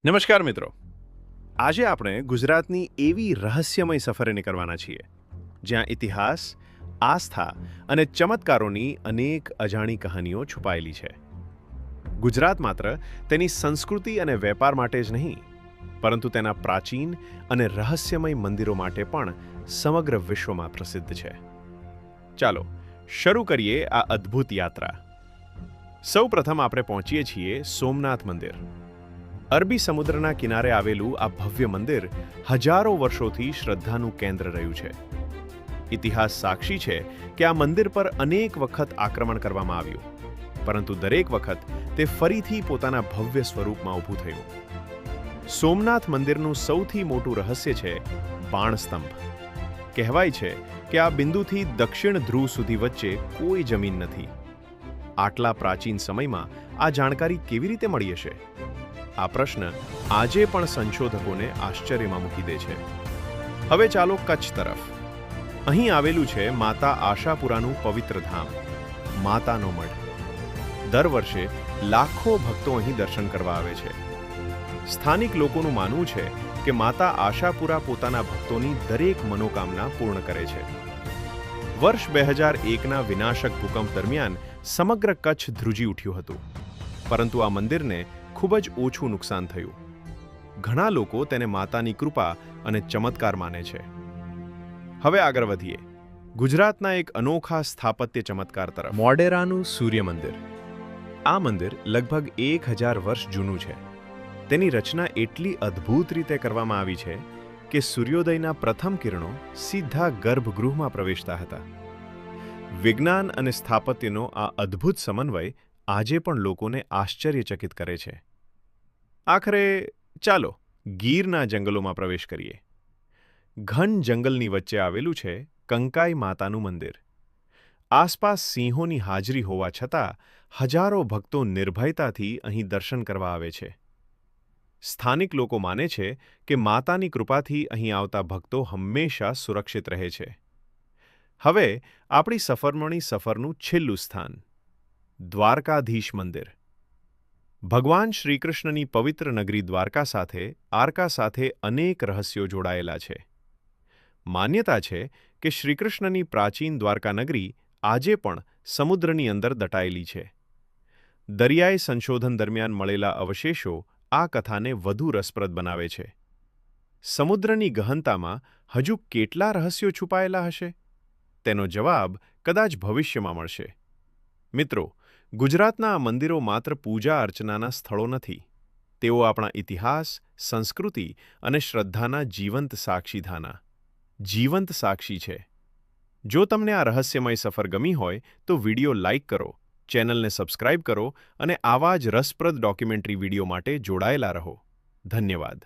નમસ્કાર મિત્રો. આજે આપણે ગુજરાતની એવી રહસ્યમય સફરે નીકળવાના છીએ જ્યાં ઇતિહાસ, આસ્થા અને ચમત્કારોની અનેક અજાણી કહાનીઓ છુપાયેલી છે. ગુજરાત માત્ર તેની સંસ્કૃતિ અને વેપાર માટે જ નહીં, પરંતુ તેના પ્રાચીન અને રહસ્યમય મંદિરો માટે પણ સમગ્ર વિશ્વમાં પ્રસિદ્ધ છે. ચાલો શરૂ કરીએ આ અદ્ભુત યાત્રા. સૌપ્રથમ આપણે પહોંચીએ છીએ સોમનાથ મંદિર. અરબી સમુદ્રના કિનારે આવેલું આ ભવ્ય મંદિર હજારો વર્ષોથી શ્રદ્ધાનું કેન્દ્ર રહ્યું છે. ઇતિહાસ સાક્ષી છે કે આ મંદિર પર અનેક વખત આક્રમણ કરવામાં આવ્યું, પરંતુ દરેક વખત તે ફરીથી પોતાના ભવ્ય સ્વરૂપમાં ઊભું થયું. સોમનાથ મંદિરનું સૌથી મોટું રહસ્ય છે બાણસ્તંભ. કહેવાય છે કે આ બિંદુથી દક્ષિણ ધ્રુવ સુધી વચ્ચે કોઈ જમીન નથી. આટલા પ્રાચીન સમયમાં આ જાણકારી કેવી રીતે મળી હશે? આ પ્રશ્ન આજે પણ સંશોધકોને આશ્ચર્યમાં મૂકી દે છે. હવે ચાલો કચ્છ તરફ. અહીં આવેલું છે માતા આશાપુરાનું પવિત્ર ધામ, માતાનો મઢ. દર વર્ષે લાખો ભક્તો અહીં દર્શન કરવા આવે છે. સ્થાનિક લોકોનું માનવું છે કે માતા આશાપુરા પોતાના ભક્તોની દરેક મનોકામના પૂર્ણ કરે છે. વર્ષ 2001ના વિનાશક ભૂકંપ દરમિયાન સમગ્ર કચ્છ ધ્રુજી ઉઠ્યું હતું, પરંતુ આ મંદિરને ખૂબ જ ઓછું નુકસાન થયું. ઘણા લોકો તેને માતાની કૃપા અને ચમત્કાર માને છે. હવે આગળ વધીએ ગુજરાતના એક અનોખા સ્થાપત્ય ચમત્કાર તરફ. મોઢેરાનું સૂર્ય મંદિર. આ મંદિર લગભગ 1000 વર્ષ જૂનું છે. તેની રચના એટલી અદ્ભુત રીતે કરવામાં આવી છે કે સૂર્યોદયના પ્રથમ કિરણો સીધા ગર્ભગૃહમાં પ્રવેશતા હતા. વિજ્ઞાન અને સ્થાપત્યનો આ અદ્ભુત સમન્વય આજે પણ લોકોને આશ્ચર્યચકિત કરે છે. આખરે ચાલો ગીરના જંગલોમાં પ્રવેશ કરીએ. ઘન જંગલની વચ્ચે આવેલું છે કંકાઈ માતાનું મંદિર. આસપાસ સિંહોની હાજરી હોવા છતાં હજારો ભક્તો નિર્ભયતાથી અહીં દર્શન કરવા આવે છે. સ્થાનિક લોકો માને છે કે માતાની કૃપાથી અહીં આવતા ભક્તો હંમેશા સુરક્ષિત રહે છે. હવે આપણી સફરનું છેલ્લું સ્થાન, દ્વારકાધીશ મંદિર. ભગવાન શ્રીકૃષ્ણની પવિત્ર નગરી દ્વારકા સાથે અનેક રહસ્યો જોડાયેલા છે. માન્યતા છે કે શ્રીકૃષ્ણની પ્રાચીન દ્વારકા નગરી આજે પણ સમુદ્રની અંદર દટાયેલી છે. દરિયાઈ સંશોધન દરમિયાન મળેલા અવશેષો આ કથાને વધુ રસપ્રદ બનાવે છે. સમુદ્રની ગહનતામાં હજુ કેટલા રહસ્યો છુપાયેલા હશે? તેનો જવાબ કદાચ ભવિષ્યમાં મળશે. મિત્રો, ગુજરાતના આ મંદિરો માત્ર પૂજા અર્ચનાના સ્થળો નથી. તેઓ આપણા ઇતિહાસ, સંસ્કૃતિ અને શ્રદ્ધાના જીવંત સાક્ષી છે. જો તમને આ રહસ્યમય સફર ગમી હોય તો વિડીયો લાઇક કરો, ચેનલને સબસ્ક્રાઇબ કરો અને આવા જ રસપ્રદ ડોક્યુમેન્ટરી વિડીયો માટે જોડાયેલા રહો. ધન્યવાદ.